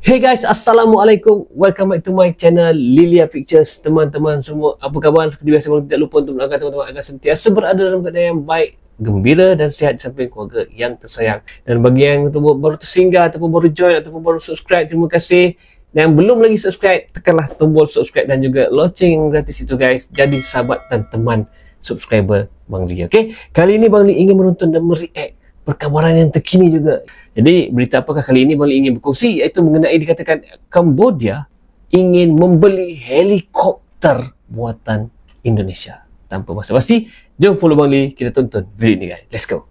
Hey guys, Assalamualaikum. Welcome back to my channel Lilia Pictures. Teman-teman semua, apa khabar? Seperti biasa, tidak lupa untuk mendoakan teman-teman agar sentiasa berada dalam keadaan yang baik, gembira dan sihat di samping keluarga yang tersayang. Dan bagi yang baru tersinggah ataupun baru join ataupun baru subscribe, terima kasih. Dan belum lagi subscribe, tekanlah tombol subscribe dan juga lonceng gratis itu guys. Jadi sahabat dan teman subscriber Bang Li. Okay? Kali ini Bang Li ingin menonton dan mereact perkabaran yang terkini juga. Jadi berita apakah kali ini Bang Li ingin berkongsi, iaitu mengenai dikatakan Kamboja ingin membeli helikopter buatan Indonesia. Tanpa basa-basi, jom follow Bang Li, kita tonton video ini guys. Let's go.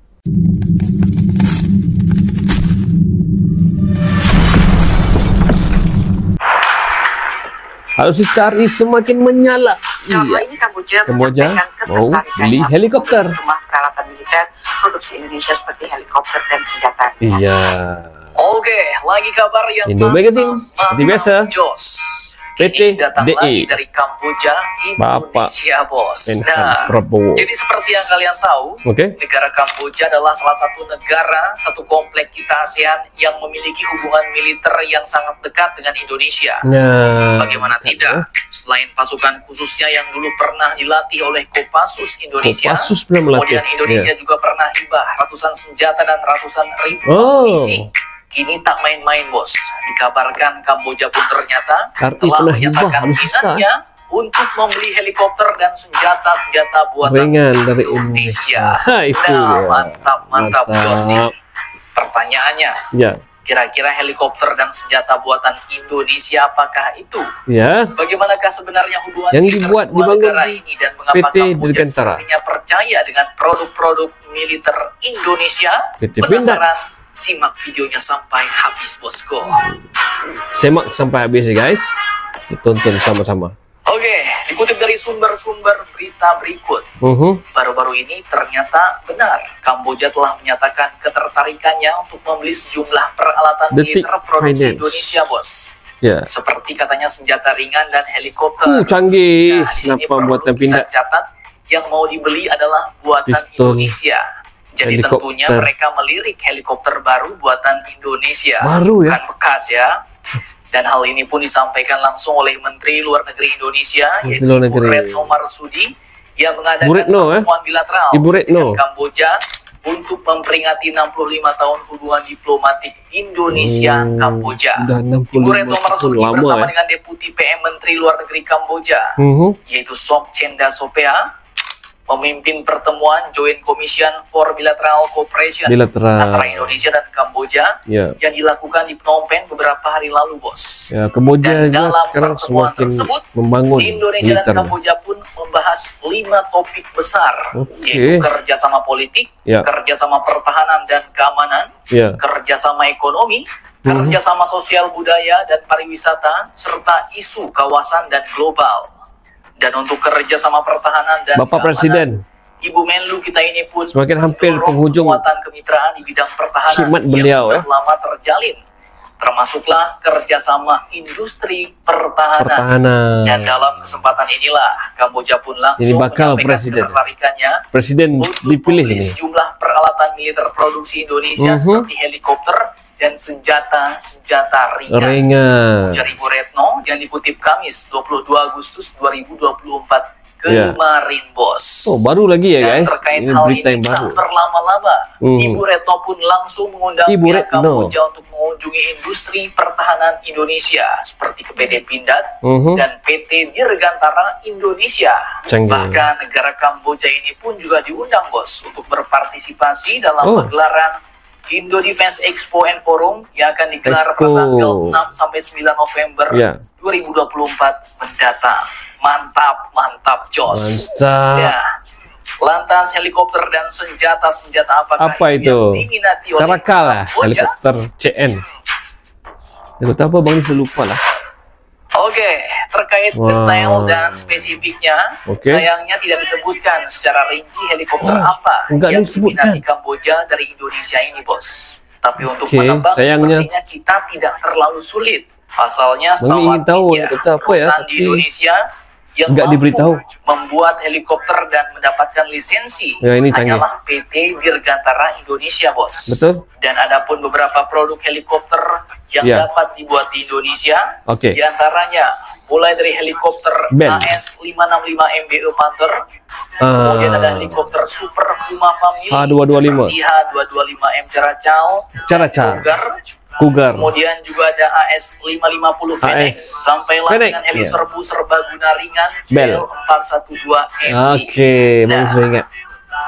Halo Sistari semakin menyala. Contoh ini Kamboja mau beli helikopter. Rumah peralatan militer produksi Indonesia seperti helikopter dan senjata. Iya. Oke, lagi kabar yang Indo Magazine seperti biasa. Jos. PT Ini datang DE. lagi dari Kamboja, Bapak Indonesia, bos. Menhan Prabowo. Jadi seperti yang kalian tahu, Oke. negara Kamboja adalah salah satu negara, satu komplek kita ASEAN yang memiliki hubungan militer yang sangat dekat dengan Indonesia. Nah, Bagaimana tidak? Selain pasukan khususnya yang dulu pernah dilatih oleh Kopassus Indonesia, Kopassus pernah melatih. kemudian Indonesia juga pernah hibah ratusan senjata dan ratusan ribu Oh. amunisi. Kini tak main-main, bos. Dikabarkan Kamboja pun ternyata RI telah pernah menyatakan hibah, alutsista. minatnya untuk membeli helikopter dan senjata-senjata buatan ringan dari Indonesia. Indonesia. Itu Nah, dia. mantap, Jos nih. Pertanyaannya, Ya, kira-kira helikopter dan senjata buatan Indonesia apakah itu? ya. Bagaimanakah sebenarnya hubungan Yang militer dibuat kedua dibangun negara ini dan mengapa PT Kamboja Dirgantara. sepertinya percaya dengan produk-produk militer Indonesia? PT Penasaran? Simak videonya sampai habis, bosku. Semak sampai habis ya guys. Kita tonton sama-sama. Oke, dikutip dari sumber-sumber berita berikut. Baru-baru ini ternyata benar Kamboja telah menyatakan ketertarikannya untuk membeli sejumlah peralatan Detik militer produksi Finance. Indonesia, bos. Ya. Seperti katanya senjata ringan dan helikopter. Canggih. Nah, di sini Kenapa perlu buatan kita pindah? catat yang mau dibeli adalah buatan Pistol. Indonesia. Jadi Helikopter. tentunya mereka melirik helikopter baru buatan Indonesia, Baru ya? bukan bekas ya. Dan hal ini pun disampaikan langsung oleh Menteri Luar Negeri Indonesia, Menteri yaitu Luar Ibu Negeri. Retno Marsudi, yang mengadakan Bu Retno, pertemuan bilateral Ibu Retno. dengan Kamboja untuk memperingati 65 tahun hubungan diplomatik Indonesia-Kamboja. Udah 65 Ibu Retno tahun Marsudi lama bersama ya. dengan Deputi PM Menteri Luar Negeri Kamboja, yaitu Sok Chenda Sopea, memimpin pertemuan Joint Commission for Bilateral Cooperation antara Bilateral. Indonesia dan Kamboja Ya. yang dilakukan di Phnom Penh beberapa hari lalu, bos. Ya, Kamboja Dan juga dalam sekarang pertemuan semakin tersebut, membangun Indonesia dan militer. Kamboja pun membahas 5 topik besar, Oke. yaitu kerjasama politik, Ya. kerjasama pertahanan dan keamanan, Ya. kerjasama ekonomi, kerjasama sosial budaya dan pariwisata, serta isu kawasan dan global. Dan untuk kerjasama pertahanan dan Bapak keamanan, Presiden, Ibu Menlu kita ini pun semakin hampir mendorong penghujung penguatan kemitraan di bidang pertahanan khidmat beliau, yang sudah lama terjalin, termasuklah kerjasama industri pertahanan. Dan dalam kesempatan inilah Kamboja pun Ini langsung bakal menyampaikan presiden. ketertarikannya Presiden untuk dipilih membeli ini. sejumlah peralatan militer produksi Indonesia seperti helikopter dan senjata ringan. Ujar Ibu Retno yang dikutip Kamis 22 Agustus 2024 kemarin, bos. Oh, baru lagi ya Dan guys. terkait Ini hal berita ini yang tak baru. berlama-lama, Ibu Retno pun langsung mengundang Ibu pihak Retno. Kamboja untuk mengunjungi industri pertahanan Indonesia seperti ke PT Pindad dan PT Dirgantara Indonesia. Canggih. Bahkan negara Kamboja ini pun juga diundang, bos, untuk berpartisipasi dalam pagelaran Indo Defense Expo and Forum yang akan digelar pada Expo. tanggal 6 sampai 9 November Ya. 2024 mendatang. Mantap, Jos. Mantap. Ya. Lantas helikopter dan senjata-senjata apakah Apa itu? yang diminati oleh Karakal lah, Kamboja? helikopter CN. Aku tahu apa Bang Li lupa lah. Oke, terkait Wow. detail dan spesifiknya, Oke. sayangnya tidak disebutkan secara rinci helikopter apa enggak yang disebutkan. diminati Kamboja dari Indonesia ini, bos. Tapi untuk Oke, menebak sayangnya. sepertinya kita tidak terlalu sulit. Pasalnya Bang Li ingin tahu helikopter apa ya, perusahaan di tapi- Indonesia yang nggak mampu diberitahu membuat helikopter dan mendapatkan lisensi ya, ini canggih. hanyalah PT Dirgantara Indonesia, Bos. Betul. Dan ada pun beberapa produk helikopter yang Ya. dapat dibuat di Indonesia. Oke. Di antaranya mulai dari helikopter Bell. AS565 MBE Panther, kemudian ada helikopter Super Puma Family H225. seperti H225M Caracau, Caracau. Cougar. Kemudian juga ada AS550 Fennec, sampailah Fennec, dengan heli ya. serbu serbaguna ringan Bell. Bell 412MI. Oke, baru saya ingat.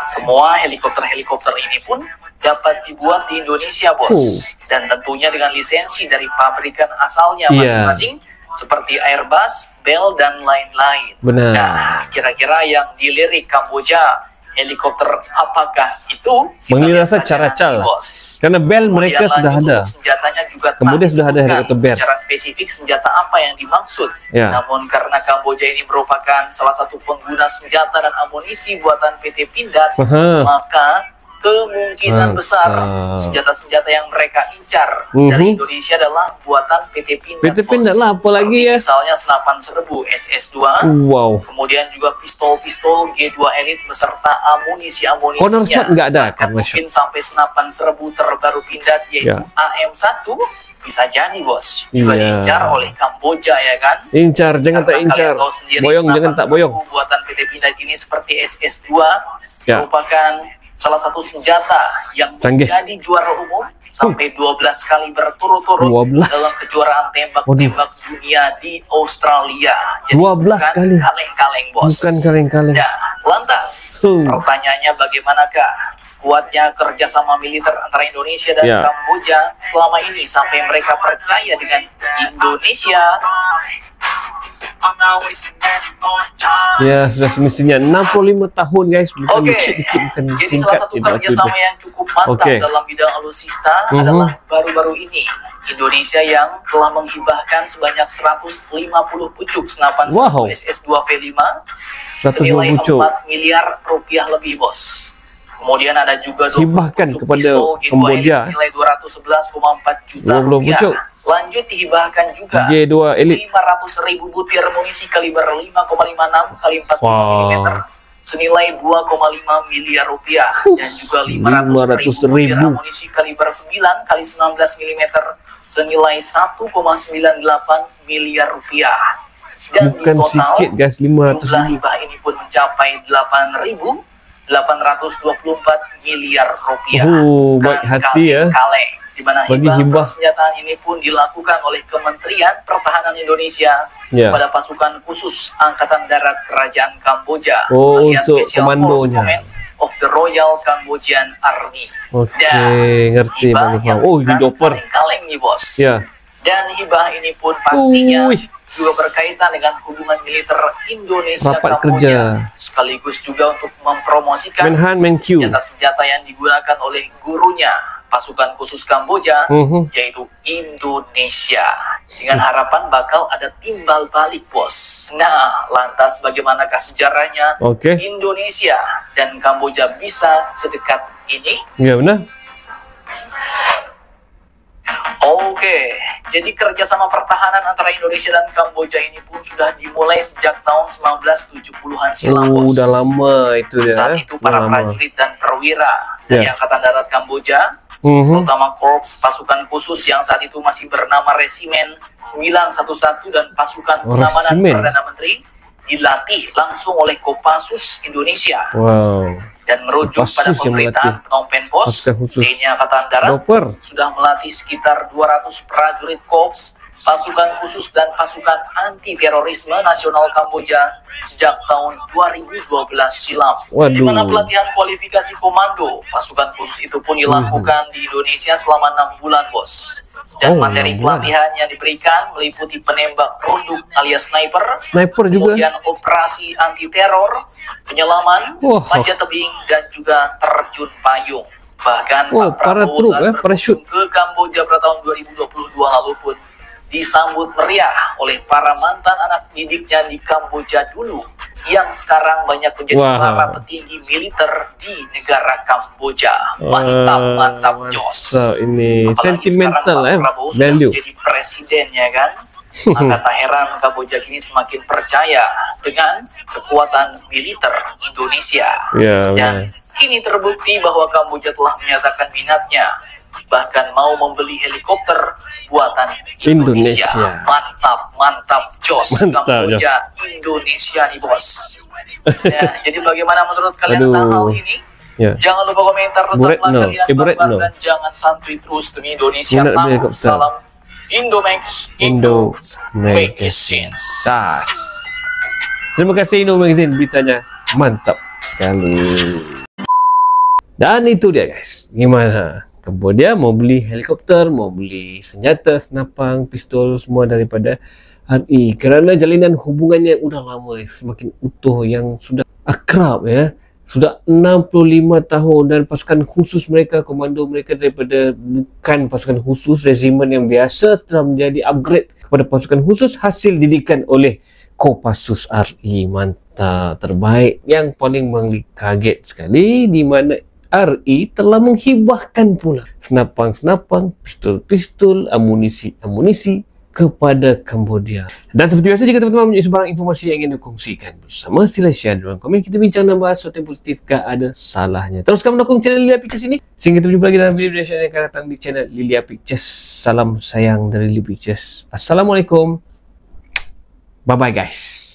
Semua helikopter-helikopter ini pun dapat dibuat di Indonesia, Bos. Dan tentunya dengan lisensi dari pabrikan asalnya Iya. masing-masing, seperti Airbus, Bell, dan lain-lain. Benar. Nah, kira-kira yang dilirik Kamboja, helikopter apakah itu? Kita Mengira lihat saja Caracau. nanti, Bos. Karena Bell Kemudian mereka sudah lanjut ada. untuk senjatanya juga Kemudian tak sudah ada disebutkan helikopter Bell. secara spesifik senjata apa yang dimaksud. Ya. Namun karena Kamboja ini merupakan salah satu pengguna senjata dan amunisi buatan PT Pindad, Aha. maka kemungkinan besar Mantap. senjata-senjata yang mereka incar Mhm. dari Indonesia adalah buatan PT Pindad. PT Pindad Bos. lah, apa lagi ya? Misalnya senapan serbu SS2, Wow. kemudian juga pistol-pistol G2 Elite beserta amunisi-amunisinya. Corner shot nggak ada, Bahkan corner shot. mungkin sampai senapan serbu terbaru Pindad yaitu Ya. AM1 bisa jadi, Bos. Juga Iya. diincar oleh Kamboja, ya kan? Incar, jangan tak Karena incar. kalian tahu sendiri, Boyong, senapan jangan tak boyong. serbu buatan PT Pindad ini seperti SS2 Ya. merupakan salah satu senjata yang Canggih. menjadi juara umum sampai 12 kali berturut-turut 12. dalam kejuaraan tembak-tembak dunia di Australia. Jadi 12 bukan kali. kaleng-kaleng, Bos. Bukan kaleng-kaleng. Nah, lantas pertanyaannya bagaimanakah kuatnya kerjasama militer antara Indonesia dan Ya. Kamboja selama ini sampai mereka percaya dengan Indonesia? Ya, sudah semestinya 65 tahun, guys. Bukan Oke, dikit-dikit, bukan jadi singkat. salah satu Itu kerjasama yang cukup mantap Oke. dalam bidang alutsista Mhm. adalah baru-baru ini Indonesia yang telah menghibahkan sebanyak 150 pucuk senapan Wow. serbu SS2 V5 150 senilai pucuk. 4 miliar rupiah lebih, Bos. Kemudian ada juga 20 Hibahkan pucuk kepada pistol G2 Kamboja. Elite senilai 211,4 juta 20 rupiah. pucuk. Lanjut dihibahkan juga G2 Elite. 500.000 butir munisi kaliber 5,56 kali 40 Wow. mm senilai 2,5 miliar rupiah dan juga 500.000 butir 500.000. amunisi kaliber 9 kali 19 mm senilai 1,98 miliar rupiah. Dan Bukan di total sikit, guys. 500 jumlah hibah ini pun mencapai 8.824 miliar rupiah. Oh, baik hati ya. Kaleng, di mana Bagi hibah hibah. persenjataan ini pun dilakukan oleh Kementerian Pertahanan Indonesia Ya. kepada pasukan khusus Angkatan Darat Kerajaan Kamboja Oh, alias untuk Special Force komandonya. Command of the Royal Cambodian Army. Oke, Dan ngerti, hibah Bang yang Ifam. Oh, ini bukan doper. kaleng-kaleng nih, Bos. Ya. Dan hibah ini pun pastinya Wih. juga berkaitan dengan hubungan militer Indonesia Rapat Kamboja, kerja. sekaligus juga untuk mempromosikan Menhan, Menq. senjata-senjata yang digunakan oleh gurunya pasukan khusus Kamboja, Mhm. yaitu Indonesia, dengan harapan bakal ada timbal balik, Bos. Nah, lantas bagaimanakah sejarahnya Oke. Indonesia dan Kamboja bisa sedekat ini? Ya, benar. Oke, jadi kerjasama pertahanan antara Indonesia dan Kamboja ini pun sudah dimulai sejak tahun 1970-an silam, Oh, Bos. udah lama itu ya. Saat itu para Udah lama. prajurit dan perwira dari Ya. Angkatan Darat Kamboja, Mhm. terutama Korps Pasukan Khusus yang saat itu masih bernama Resimen 911 dan Pasukan Oh, Pengamanan Resimen. Perdana Menteri, dilatih langsung oleh Kopassus Indonesia. Wow. Dan merujuk pada Kopassus yang pemberitaan melatih. Phnom Penh Post, Pasukan khusus. TNI Angkatan Darat Doper. sudah melatih sekitar 200 prajurit Korps, pasukan khusus dan pasukan anti terorisme nasional Kamboja sejak tahun 2012 silam. Waduh. Di mana pelatihan kualifikasi komando pasukan khusus itu pun dilakukan di Indonesia selama 6 bulan, Bos. Dan Oh, materi 6 bulan. pelatihan yang diberikan meliputi penembak runduk alias sniper, Sniper juga. kemudian operasi anti teror, penyelaman, Wah. panjat tebing, dan juga terjun payung. Bahkan Oh, Pak para Prabowo truk, saat parachute. berkunjung ke Kamboja pada tahun 2022 lalu pun disambut meriah oleh para mantan anak didiknya di Kamboja dulu yang sekarang banyak menjadi Wah. para petinggi militer di negara Kamboja. Mantap, mantap, Jos. Mantap, ini Apalagi sentimental sekarang Pak Prabowo sudah value. menjadi presiden presidennya kan. Maka tak heran Kamboja kini semakin percaya dengan kekuatan militer Indonesia. Dan kini terbukti bahwa Kamboja telah menyatakan minatnya, bahkan mau membeli helikopter buatan Indonesia. Mantap, jos. Kamboja, Indonesia nih bos. Ya, jadi bagaimana menurut kalian tentang hal ini? Jangan lupa komentar, tetap kalian dan jangan santuy terus demi Indonesia. Salam Indomax, Indo Magazine. Terima kasih Indo Magazine, beritanya mantap sekali. Dan itu dia guys, gimana? Kamboja mau beli helikopter, mau beli senjata, senapang, pistol, semua daripada RI. Kerana jalinan hubungannya udah lama, semakin utuh, yang sudah akrab ya. Sudah 65 tahun dan pasukan khusus mereka, komando mereka daripada bukan pasukan khusus regimen yang biasa telah menjadi upgrade kepada pasukan khusus hasil didikan oleh Kopassus RI. Mantap, terbaik. Yang paling kaget sekali di mana RI telah menghibahkan pula senapang-senapang, pistol-pistol, amunisi-amunisi kepada Kamboja. Dan seperti biasa, jika teman-teman mempunyai sebarang informasi yang ingin dikongsikan bersama, sila share dalam komen. Kita bincang dan bahas sesuatu yang positif, gak ada salahnya. Teruskan mendukung channel Lilia Pictures ini, sehingga kita berjumpa lagi dalam video-video yang akan datang di channel Lilia Pictures. Salam sayang dari Lilia Pictures. Assalamualaikum. Bye-bye guys.